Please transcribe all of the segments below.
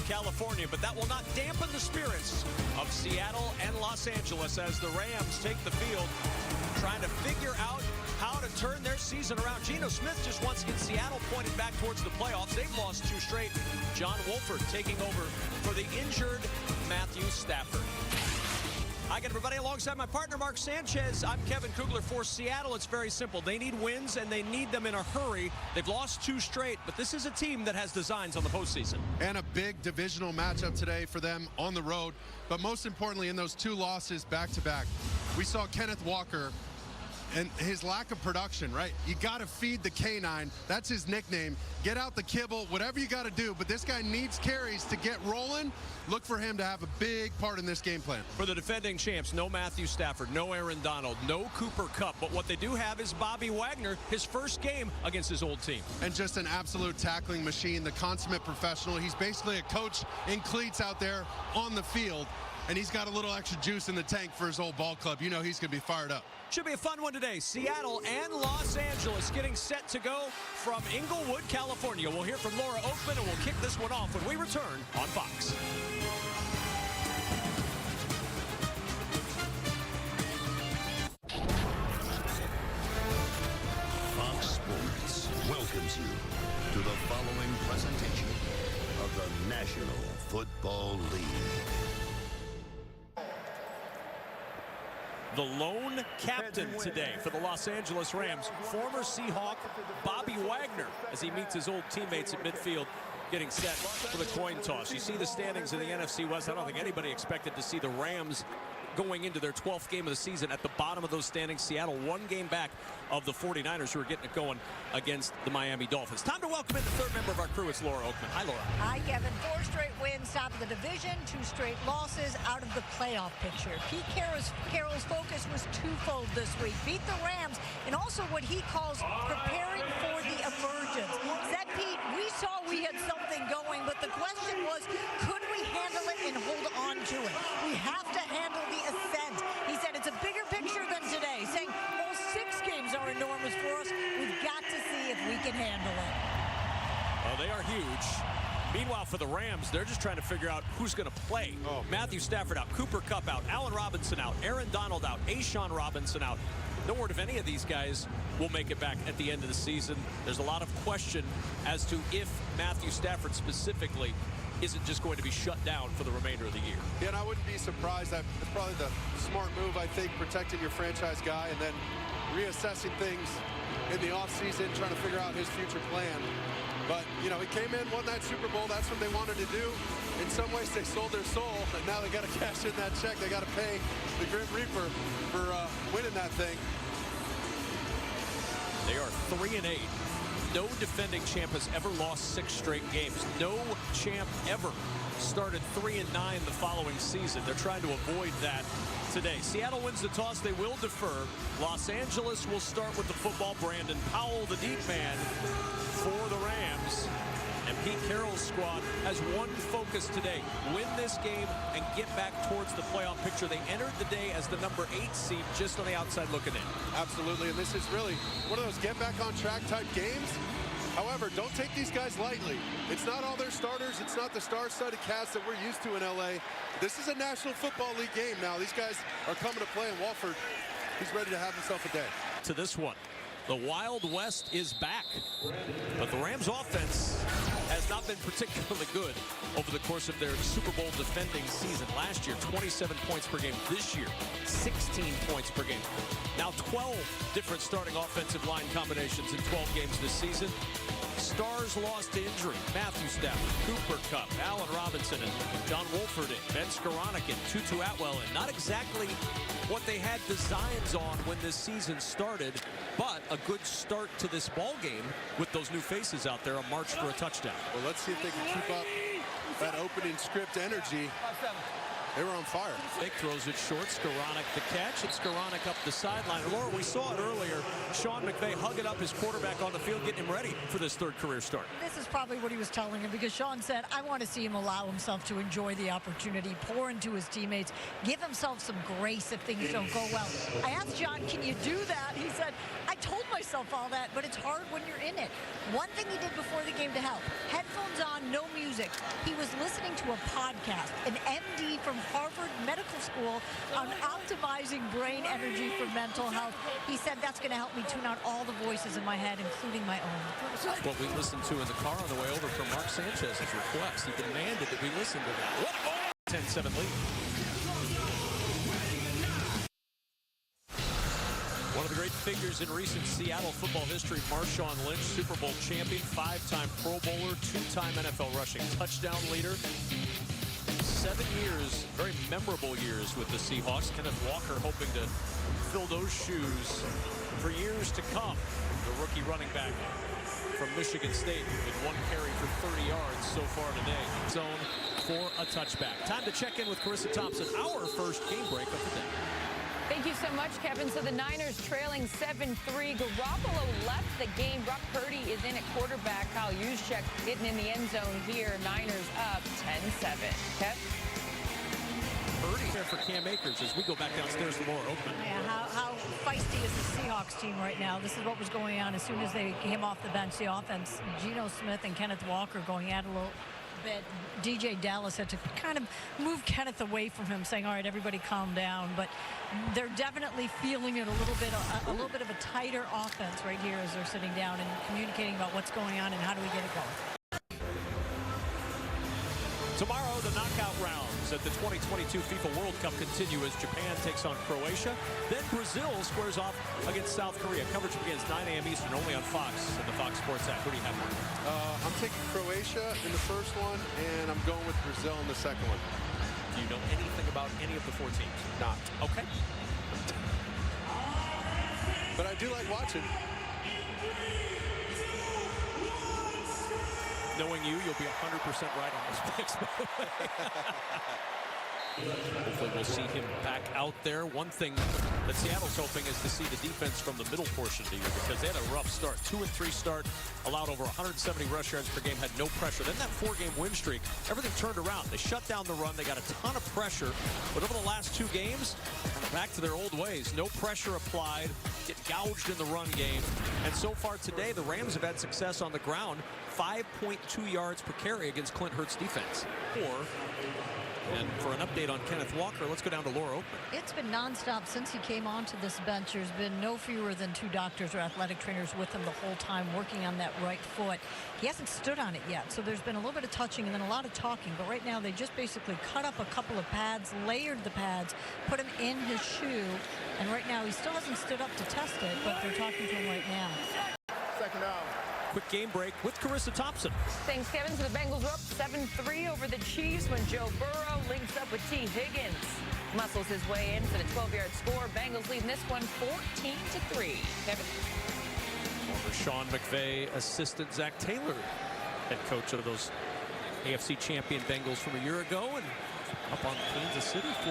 California, but that will not dampen the spirits of Seattle and Los Angeles as the Rams take the field, trying to figure out how to turn their season around. Geno Smith just once in Seattle pointed back towards the playoffs. They've lost 2 straight. John Wolford taking over for the injured Matthew Stafford. Hi again, everybody. Alongside my partner, Mark Sanchez, I'm Kevin Kugler for Seattle. It's very simple. They need wins, and they need them in a hurry. They've lost 2 straight, but this is a team that has designs on the postseason. And a big divisional matchup today for them on the road. But most importantly, in those 2 losses back-to-back, we saw Kenneth Walker and his lack of production, right? You got to feed the canine. That's his nickname. Get out the kibble, whatever you got to do. But this guy needs carries to get rolling. Look for him to have a big part in this game plan. For the defending champs, no Matthew Stafford, no Aaron Donald, no Cooper Kupp. But what they do have is Bobby Wagner, his first game against his old team. And just an absolute tackling machine, the consummate professional. He's basically a coach in cleats out there on the field. And he's got a little extra juice in the tank for his old ball club. You know he's going to be fired up. Should be a fun one today. Seattle and Los Angeles getting set to go from Inglewood, California. We'll hear from Laura Oakman, and we'll kick this one off when we return on Fox. Fox Sports welcomes you to the following presentation of the National Football League. The lone captain today for the Los Angeles Rams, former Seahawk Bobby Wagner, as he meets his old teammates at midfield, getting set for the coin toss. You see the standings in the NFC West. I don't think anybody expected to see the Rams going into their 12th game of the season at the bottom of those standings. Seattle 1 game back of the 49ers, who are getting it going against the Miami Dolphins. Time to welcome in the 3rd member of our crew. It's Laura Oakman. Hi, Laura. Hi, Kevin. 4 straight wins, top of the division, 2 straight losses, out of the playoff picture. Pete Carroll's focus was twofold this week. Beat the Rams, and also what he calls preparing for the emergence. Said Pete, we saw we had something going, but the question was, could we handle it and hold on to it? We have to handle the ascent. He said it's a bigger picture than today, saying all 6 games are enormous for us. We've got to see if we can handle it. Well, they are huge. Meanwhile, for the Rams, they're just trying to figure out who's going to play. Matthew Stafford out, Cooper Kupp out, Allen Robinson out, Aaron Donald out, A'Shawn Robinson out. No word if any of these guys will make it back at the end of the season. There's a lot of question as to if Matthew Stafford specifically isn't just going to be shut down for the remainder of the year. Yeah, and I wouldn't be surprised. That's probably the smart move, I think, protecting your franchise guy and then reassessing things in the offseason, trying to figure out his future plan. But, you know, he came in, won that Super Bowl. That's what they wanted to do. In some ways, they sold their soul, and now they got to cash in that check. They got to pay the Grim Reaper for winning that thing. They are 3-8. No defending champ has ever lost 6 straight games. No champ ever started 3-9 the following season. They're trying to avoid that today. Seattle wins the toss. They will defer. Los Angeles will start with the football. Brandon Powell, the deep man for the Rams. And Pete Carroll's squad has one focus today: win this game and get back towards the playoff picture. They entered the day as the number 8 seed, just on the outside looking in. Absolutely, and this is really one of those get back on track type games. However, don't take these guys lightly. It's not all their starters. It's not the star-studded cast that we're used to in LA. This is a National Football League game now. These guys are coming to play, and Walford, he's ready to have himself a day. To this one, the Wild West is back, but the Rams offense has not been particularly good over the course of their Super Bowl defending season. Last year, 27 points per game. This year, 16 points per game. Now 12 different starting offensive line combinations in 12 games this season. Stars lost to injury: Matthew Stafford, Cooper Kupp, Allen Robinson, and John Wolford in, Ben Skoranek in, Tutu Atwell in. Not exactly what they had designs on when this season started, but a good start to this ball game with those new faces out there, a march for a touchdown. Well, let's see if they can keep up that opening script energy. They were on fire. Vic throws it short. Skoranek the catch, and Skoranek up the sideline. Laura, we saw it earlier. Sean McVay hugging up his quarterback on the field, getting him ready for this third career start. This is probably what he was telling him, because Sean said, I want to see him allow himself to enjoy the opportunity, pour into his teammates, give himself some grace if things don't go well. I asked John, can you do that? He said, I told myself all that, but it's hard when you're in it. One thing he did before the game to help, headphones on, no music. He was listening to a podcast, an MD from Harvard Medical School on optimizing brain energy for mental health. He said, that's going to help me tune out all the voices in my head, including my own. What we listened to in the car on the way over from Mark Sanchez's request. He demanded that we listen to that. What a 10-7 lead. One of the great figures in recent Seattle football history, Marshawn Lynch, Super Bowl champion, 5-time Pro Bowler, 2-time NFL rushing touchdown leader. 7 years, very memorable years with the Seahawks. Kenneth Walker hoping to fill those shoes for years to come. The rookie running back from Michigan State with 1 carry for 30 yards so far today. Zone for a touchback. Time to check in with Carissa Thompson, our first game break of the day. Thank you so much, Kevin. So the Niners trailing 7-3. Garoppolo left the game. Brock Purdy is in at quarterback. Kyle Juszczyk getting in the end zone here. Niners up 10-7. Kev? Purdy there for Cam Akers as we go back downstairs to Laura Oakman. Yeah, how feisty is the Seahawks team right now? This is what was going on as soon as they came off the bench. The offense, Geno Smith and Kenneth Walker going at a little bit. DJ Dallas had to kind of move Kenneth away from him, saying, all right, everybody calm down. But they're definitely feeling it a little bit of a tighter offense right here as they're sitting down and communicating about what's going on and how do we get it going. Tomorrow, the knockout rounds at the 2022 FIFA World Cup continue as Japan takes on Croatia. Then Brazil squares off against South Korea. Coverage begins 9 a.m. Eastern, only on Fox and the Fox Sports app. Who do you have? I'm taking Croatia in the first one, and I'm going with Brazil in the second one. Do you know anything about any of the 4 teams? Not. Okay. But I do like watching. Knowing you, you'll be 100% right on this picks. Hopefully we'll see him back out there. One thing that Seattle's hoping is to see the defense from the middle portion of the year, because they had a rough start. 2-3 start, allowed over 170 rush yards per game, had no pressure. Then that 4-game win streak, everything turned around. They shut down the run. They got a ton of pressure. But over the last 2 games, back to their old ways. No pressure applied, get gouged in the run game. And so far today, the Rams have had success on the ground. 5.2 yards per carry against Clint Hurtt's defense. And for an update on Kenneth Walker, let's go down to Laura Oakman. It's been nonstop since he came onto this bench. There's been no fewer than 2 doctors or athletic trainers with him the whole time working on that right foot. He hasn't stood on it yet, so there's been a little bit of touching and then a lot of talking. But right now, they just basically cut up a couple of pads, layered the pads, put him in his shoe. And right now, he still hasn't stood up to test it, but they're talking to him right now. Second down. Quick game break with Carissa Thompson. Thanks, Kevin. So the Bengals are up 7-3 over the Chiefs when Joe Burrow links up with T. Higgins. Muscles his way in for the 12-yard score. Bengals leading this one 14-3. Kevin? Former Sean McVay assistant Zach Taylor, head coach of those AFC champion Bengals from a year ago, and up on Kansas City 14-3.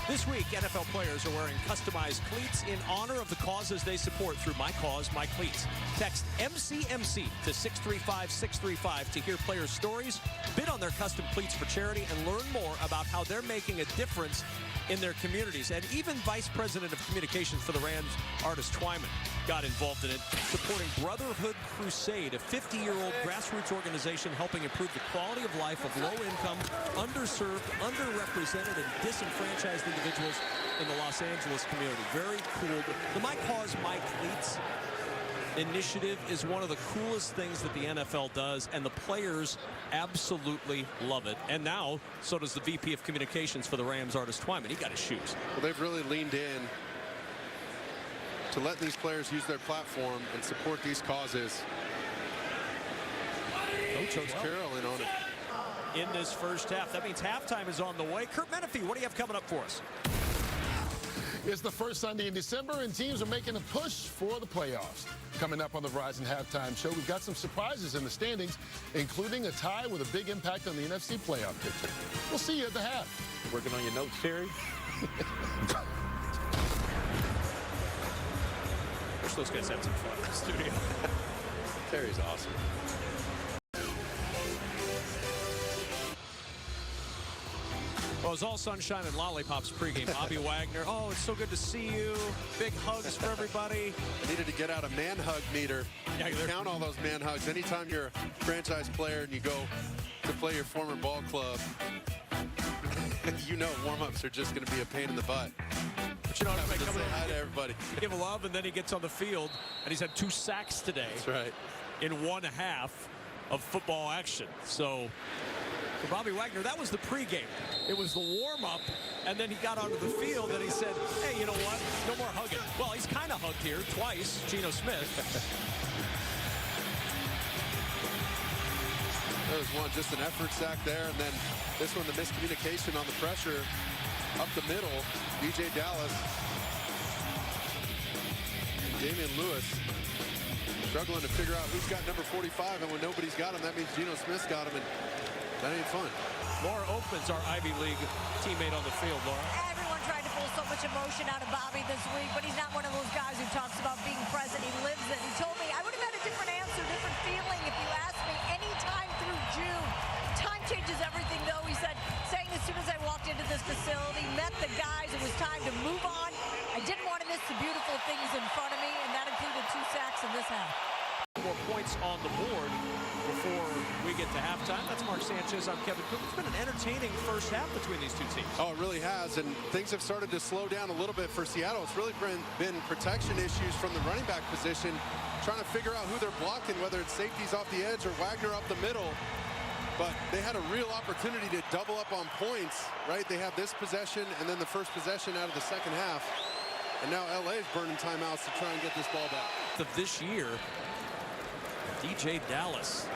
This week, NFL players are wearing customized cleats in honor of the causes they support through My Cause, My Cleats. Text MCMC to 635-635 to hear players' stories, bid on their custom cleats for charity, and learn more about how they're making a difference in their communities. And even Vice President of Communications for the Rams, Artis Twyman, got involved in it, supporting Brotherhood Crusade, a 50-year-old grassroots organization helping improve the quality of life of low-income, underserved, underrepresented, and disenfranchised individuals in the Los Angeles community. Very cool. The My Cause, My Cleats initiative is one of the coolest things that the NFL does, and the players absolutely love it. And now, so does the VP of Communications for the Rams, Artis Twyman. He got his shoes. Well, they've really leaned in to let these players use their platform and support these causes. Coach Carroll in on it. In this first half. That means halftime is on the way. Kurt Menefee, what do you have coming up for us? It's the first Sunday in December, and teams are making a push for the playoffs. Coming up on the Verizon Halftime Show, we've got some surprises in the standings, including a tie with a big impact on the NFC playoff picture. We'll see you at the half. Working on your notes, Terry? Wish those guys had some fun in the studio. Terry's awesome. Well, it was all sunshine and lollipops pregame. Bobby Wagner, oh, it's so good to see you. Big hugs for everybody. Needed to get out a man hug meter. Yeah, count all those man hugs. Anytime you're a franchise player and you go to play your former ball club, you know warm-ups are just going to be a pain in the butt. But you know, Having to say hi to everybody. Give love, and then he gets on the field, and he's had 2 sacks today. That's right. In 1/2 of football action. So for Bobby Wagner, that was the pregame. It was the warm-up, and then he got onto the field and he said, hey, you know what? No more hugging. Well, he's kind of hugged here twice, Geno Smith. There was one, just an effort sack there, and then this one, the miscommunication on the pressure up the middle. DJ Dallas, Damian Lewis struggling to figure out who's got number 45, and when nobody's got him, that means Geno Smith's got him, and that ain't fun. Laura Oakman's our Ivy League teammate on the field, Laura. Everyone tried to pull so much emotion out of Bobby this week, but he's not one of those guys who talks about being present. He lives it. He told me I would have had a different answer, different feeling if you asked me any time through June. Time changes everything, though. He said, saying as soon as I walked into this facility, met the guys, it was time to move on. I didn't want to miss the beautiful things in front of me, and that included 2 sacks in this half. More points on the board before we get to halftime. That's Mark Sanchez. I'm Kevin Cook. It's been an entertaining first half between these 2 teams. Oh, it really has, and things have started to slow down a little bit for Seattle. It's really been protection issues from the running back position, trying to figure out who they're blocking, whether it's safeties off the edge or Wagner up the middle. But they had a real opportunity to double up on points, right? They had this possession and then the first possession out of the second half. And now LA is burning timeouts to try and get this ball back. Of this year, DJ Dallas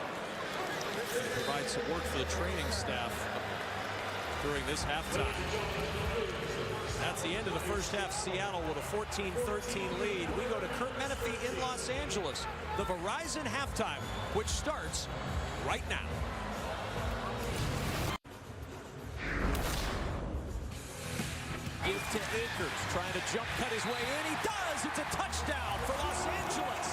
provides support for the training staff during this halftime. That's the end of the first half. Seattle with a 14-13 lead. We go to Kurt Menefee in Los Angeles. The Verizon halftime, which starts right now. Give to Akers, trying to jump cut his way in. He does! It's a touchdown for Los Angeles.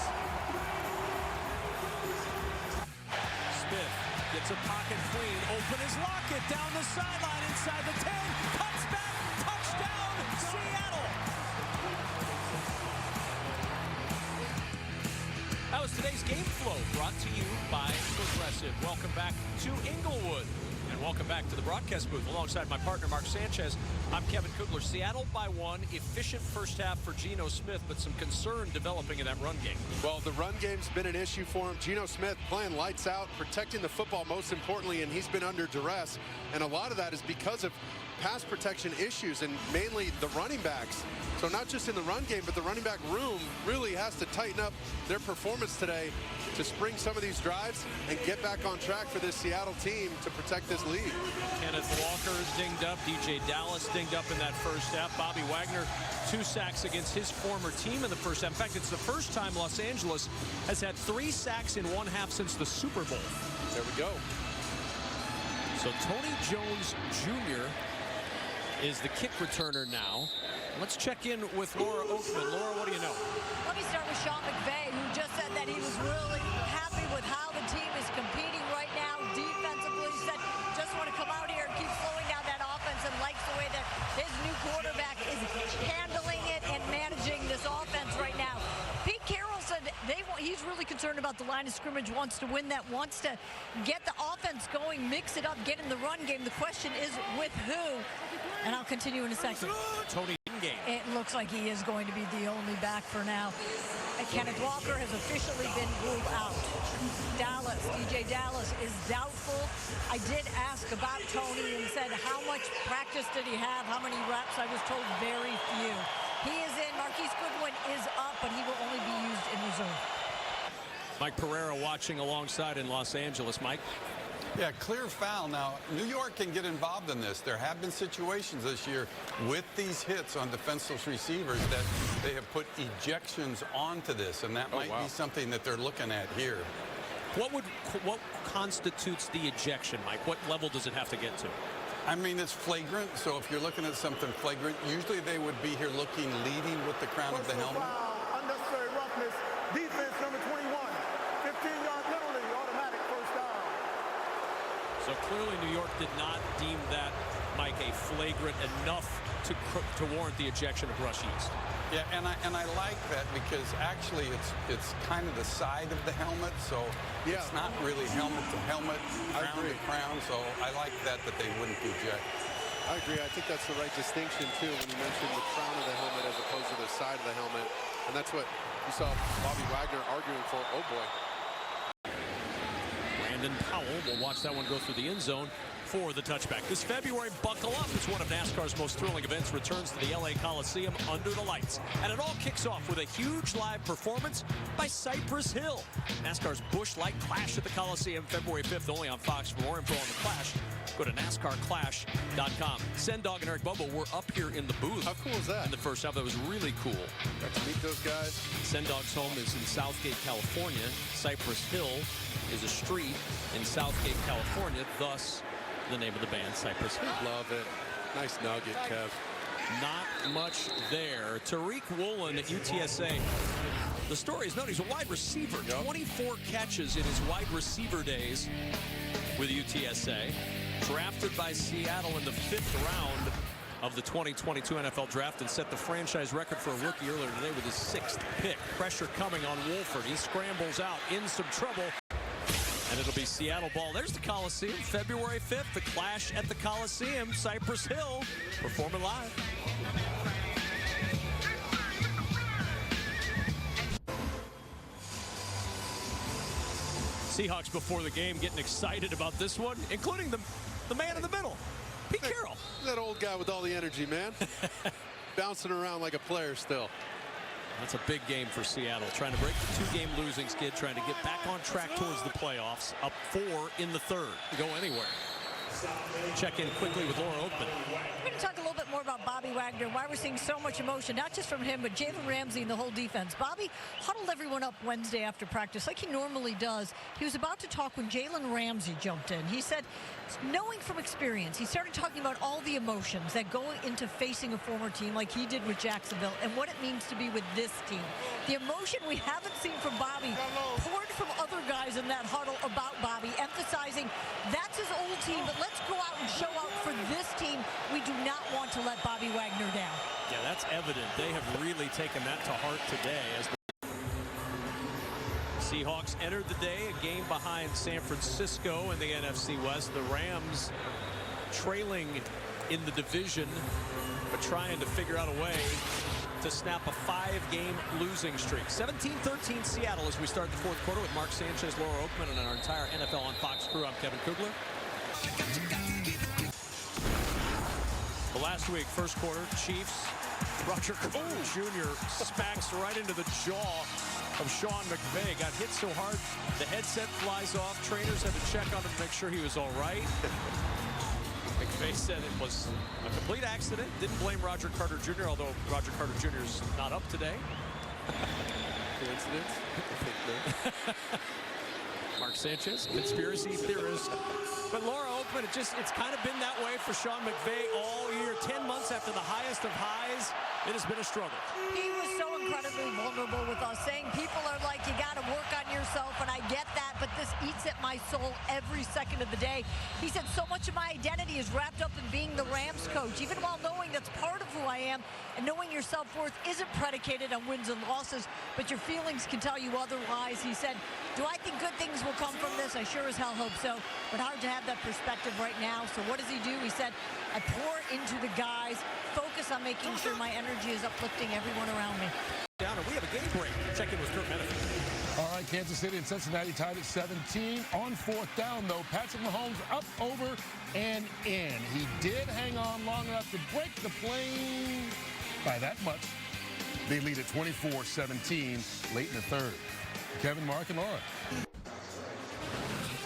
Smith gets a pocket clean. Open his Lockett down the sideline inside the 10. Cuts back. Touchdown, Seattle. That was today's Game Flow, brought to you by Progressive. Welcome back to Inglewood. And welcome back to the broadcast booth alongside my partner, Mark Sanchez. I'm Kevin Kugler. Seattle by 1. Efficient first half for Geno Smith, but some concern developing in that run game. Well, the run game's been an issue for him. Geno Smith playing lights out, protecting the football most importantly, and he's been under duress. And a lot of that is because of pass protection issues and mainly the running backs. So not just in the run game, but the running back room really has to tighten up their performance today to spring some of these drives and get back on track for this Seattle team to protect this lead. Kenneth Walker is dinged up. DJ Dallas dinged up in that first half. Bobby Wagner, 2 sacks against his former team in the first half. In fact, it's the first time Los Angeles has had 3 sacks in 1/2 since the Super Bowl. There we go. So Tony Jones Jr. is the kick returner now. Let's check in with Laura Oakman. Laura, what do you know? Let me start with Sean McVay, who just said that he was really happy with how the team is competing right now defensively. He said, just want to come out here and keep slowing down that offense, and likes the way that his new quarterback is handling it and managing this offense right now. Pete Carroll said he's really concerned about the line of scrimmage, wants to win that, wants to get the offense going, mix it up, get in the run game. The question is with who? And I'll continue in a second. Tony game. It looks like he is going to be the only back for now. And Kenneth Walker has officially been ruled out. DJ Dallas is doubtful. I did ask about Tony and said, how much practice did he have? How many reps? I was told very few. He is in. Marquise Goodwin is up, but he will only be used in reserve. Mike Pereira watching alongside in Los Angeles. Mike? Yeah, clear foul. Now, New York can get involved in this. There have been situations this year with these hits on defenseless receivers that they have put ejections onto this, and that might be something that they're looking at here. What constitutes the ejection, Mike? What level does it have to get to? I mean, it's flagrant, so if you're looking at something flagrant, usually they would be here looking, leading with the crown of the helmet. Foul, unnecessary roughness, defense number 21, 15-yard penalty, automatic first down. So clearly New York did not deem that, Mike, a flagrant enough to warrant the ejection of Rush East. Yeah, and I like that because actually it's kind of the side of the helmet, so it's not really helmet to helmet, crown to crown. So I like that they wouldn't eject. I agree. I think that's the right distinction too when you mentioned the crown of the helmet as opposed to the side of the helmet, and that's what you saw Bobby Wagner arguing for. Oh boy. Brandon Powell will watch that one go through the end zone for the touchback. This February, buckle up, as one of NASCAR's most thrilling events returns to the LA Coliseum under the lights. And it all kicks off with a huge live performance by Cypress Hill. NASCAR's Busch Light Clash at the Coliseum, February 5th, only on Fox. For more info on the Clash, go to NASCARclash.com. Sendog and Eric Bobo were up here in the booth. How cool is that? In the first half, that was really cool. Got to meet those guys. Sendog's home is in Southgate, California. Cypress Hill is a street in Southgate, California, thus the name of the band, Cypress Hill. Love it. Nice nugget, Kev. Not much there. Tariq Woolen at UTSA. The story is known. He's a wide receiver. 24 catches in his wide receiver days with UTSA. Drafted by Seattle in the 5th round of the 2022 NFL Draft and set the franchise record for a rookie earlier today with his 6th pick. Pressure coming on Wolford. He scrambles out in some trouble. And it'll be Seattle ball. There's the Coliseum, February 5th, the Clash at the Coliseum. Cypress Hill performing live. Seahawks before the game getting excited about this one, including the man in the middle, Pete Carroll. That old guy with all the energy, man. Bouncing around like a player still. That's a big game for Seattle, trying to break the 2-game losing skid, trying to get back on track towards the playoffs, up 4 in the 3rd. Go anywhere. Check in quickly with Laura Oakman. We're going to talk a little bit more about Bobby Wagner, why we're seeing so much emotion, not just from him, but Jalen Ramsey and the whole defense. Bobby huddled everyone up Wednesday after practice like he normally does. He was about to talk when Jalen Ramsey jumped in. He said, knowing from experience, he started talking about all the emotions that go into facing a former team like he did with Jacksonville and what it means to be with this team. The emotion we haven't seen from Bobby poured from other guys in that huddle about Bobby, emphasizing that's his old team, but let's go out and show out for this team. We do not want to let Bobby Wagner down. Yeah, that's evident. They have really taken that to heart today as the Seahawks entered the day a game behind San Francisco in the NFC West. The Rams trailing in the division, but trying to figure out a way to snap a 5-game losing streak. 17-13 Seattle as we start the 4th quarter with Mark Sanchez, Laura Oakman, and our entire NFL on Fox crew. I'm Kevin Kugler. Well, last week, first quarter, Chiefs, Roger Carter Jr. smacks right into the jaw of Sean McVay. Got hit so hard, the headset flies off. Trainers had to check on him to make sure he was all right. McVay said it was a complete accident. Didn't blame Roger Carter Jr., although Roger Carter Jr. is not up today. Coincidence? I think no. Mark Sanchez, conspiracy theorist. But Laura Oakman, it's kind of been that way for Sean McVay all year. 10 months after the highest of highs, it has been a struggle. He was so incredibly vulnerable with us, saying people are like, you got to work on yourself, and I get that, but this eats at my soul every second of the day. He said so much of my identity is wrapped up in being the Rams coach, even while knowing that's part of who I am, and knowing your self-worth isn't predicated on wins and losses, but your feelings can tell you otherwise. He said, do I think good things will come from this? I sure as hell hope so, but hard to have that perspective right now. So what does he do? He said, I pour into the guys, focus on making sure my energy is uplifting everyone around me. Down, and we have a game break. Check in with Kurt Menefee. All right, Kansas City and Cincinnati tied at 17. On 4th down, though, Patrick Mahomes up, over, and in. He did hang on long enough to break the plane by that much. They lead at 24-17 late in the 3rd. Kevin, Mark, and Laura.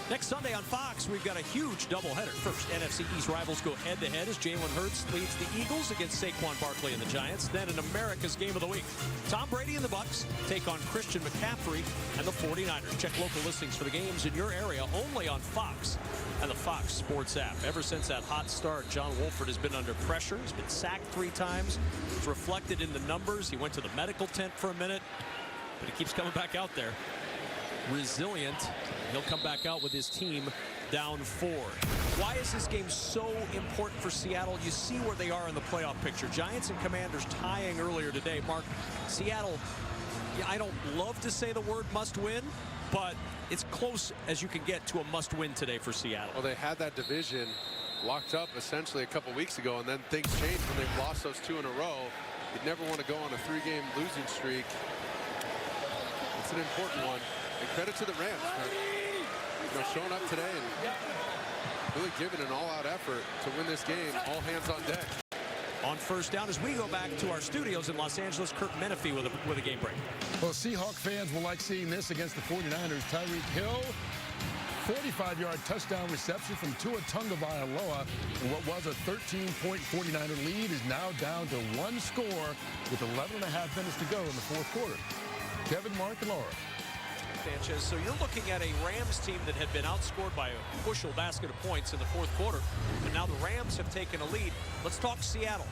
Next Sunday on Fox, we've got a huge doubleheader. First, NFC East rivals go head-to-head as Jalen Hurts leads the Eagles against Saquon Barkley and the Giants. Then in America's Game of the Week, Tom Brady and the Bucs take on Christian McCaffrey and the 49ers. Check local listings for the games in your area only on Fox and the Fox Sports app. Ever since that hot start, John Wolford has been under pressure. He's been sacked 3 times. It's reflected in the numbers. He went to the medical tent for a minute, but he keeps coming back out there. Resilient. He'll come back out with his team down 4. Why is this game so important for Seattle? You see where they are in the playoff picture. Giants and Commanders tying earlier today. Mark, Seattle, I don't love to say the word must win, but it's close as you can get to a must win today for Seattle. Well, they had that division locked up essentially a couple weeks ago, and then things changed when they lost those 2 in a row. You'd never want to go on a 3-game losing streak. It's an important one. And credit to the Rams for showing up today and really giving an all-out effort to win this game. All hands on deck. On first down, as we go back to our studios in Los Angeles, Kirk Menefee with a game break. Well, Seahawk fans will like seeing this against the 49ers. Tyreek Hill, 45-yard touchdown reception from Tua Tagovailoa. And what was a 13-point 49er lead is now down to 1 score with 11 and a half minutes to go in the 4th quarter. Kevin, Mark, and Laura. Sanchez. So you're looking at a Rams team that had been outscored by a bushel basket of points in the 4th quarter, and now the Rams have taken a lead. Let's talk Seattle,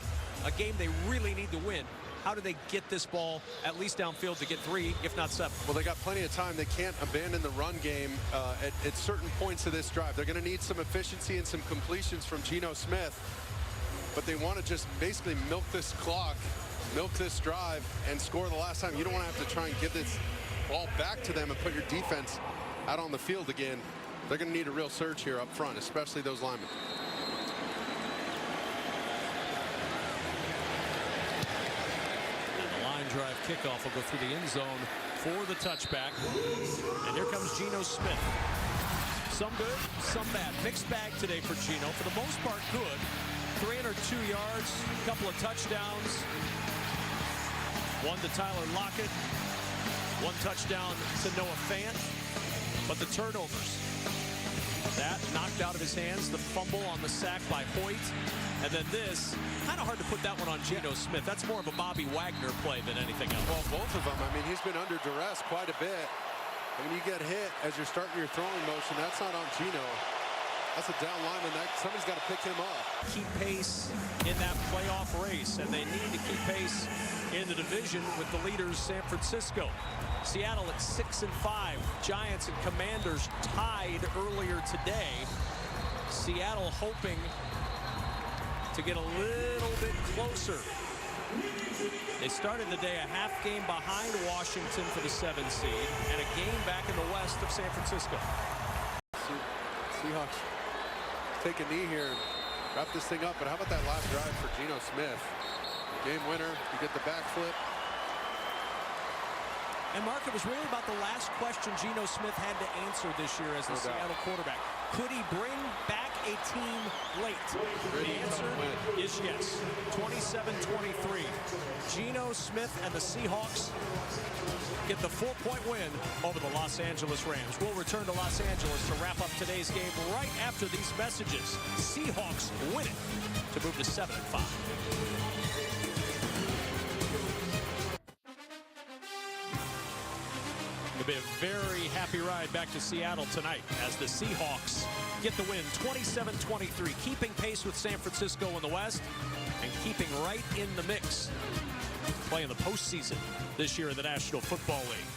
a game they really need to win. How do they get this ball at least downfield to get 3, if not 7? Well, they got plenty of time. They can't abandon the run game at certain points of this drive. They're going to need some efficiency and some completions from Geno Smith, but they want to just basically milk this clock, milk this drive, and score the last time. You don't want to have to try and give this ball back to them and put your defense out on the field again. They're going to need a real surge here up front, especially those linemen. And the line drive kickoff will go through the end zone for the touchback. And here comes Geno Smith. Some good, some bad. Mixed bag today for Geno. For the most part, good. 302 yards, a couple of touchdowns. 1 to Tyler Lockett. 1 touchdown to Noah Fant, but the turnovers, that knocked out of his hands, the fumble on the sack by Hoyt, and then this, kind of hard to put that one on Geno Smith. That's more of a Bobby Wagner play than anything else. Well, both of them. I mean, he's been under duress quite a bit. And when you get hit as you're starting your throwing motion, that's not on Geno. That's a down lineman. Somebody's got to pick him up. Keep pace in that playoff race, and they need to keep pace in the division with the leaders, San Francisco. Seattle at 6-5. Giants and Commanders tied earlier today. Seattle hoping to get a little bit closer. They started the day a half game behind Washington for the 7 seed and a game back in the west of San Francisco. Seahawks take a knee here and wrap this thing up. But how about that last drive for Geno Smith? Game winner. You get the backflip. And Mark, it was really about the last question Geno Smith had to answer this year as the Seattle quarterback. Could he bring back a team late? The answer is yes. 27-23. Geno Smith and the Seahawks get the 4-point win over the Los Angeles Rams. We'll return to Los Angeles to wrap up today's game right after these messages. Seahawks win it to move to 7-5. It'll be a very happy ride back to Seattle tonight as the Seahawks get the win 27-23, keeping pace with San Francisco in the West and keeping right in the mix. Playing the postseason this year in the National Football League.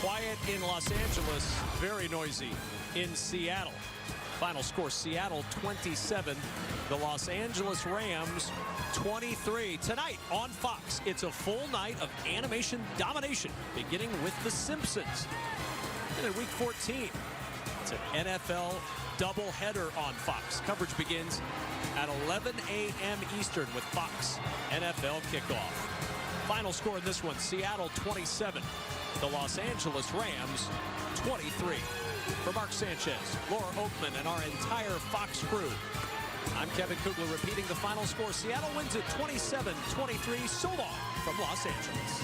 Quiet in Los Angeles, very noisy in Seattle. Final score, Seattle 27, the Los Angeles Rams 23. Tonight on Fox, it's a full night of animation domination, beginning with The Simpsons. And in Week 14, it's an NFL doubleheader on Fox. Coverage begins at 11 a.m. Eastern with Fox NFL kickoff. Final score in this one, Seattle 27, the Los Angeles Rams 23. For Mark Sanchez, Laura Oakman, and our entire Fox crew, I'm Kevin Kugler repeating the final score. Seattle wins it 27-23. So long from Los Angeles.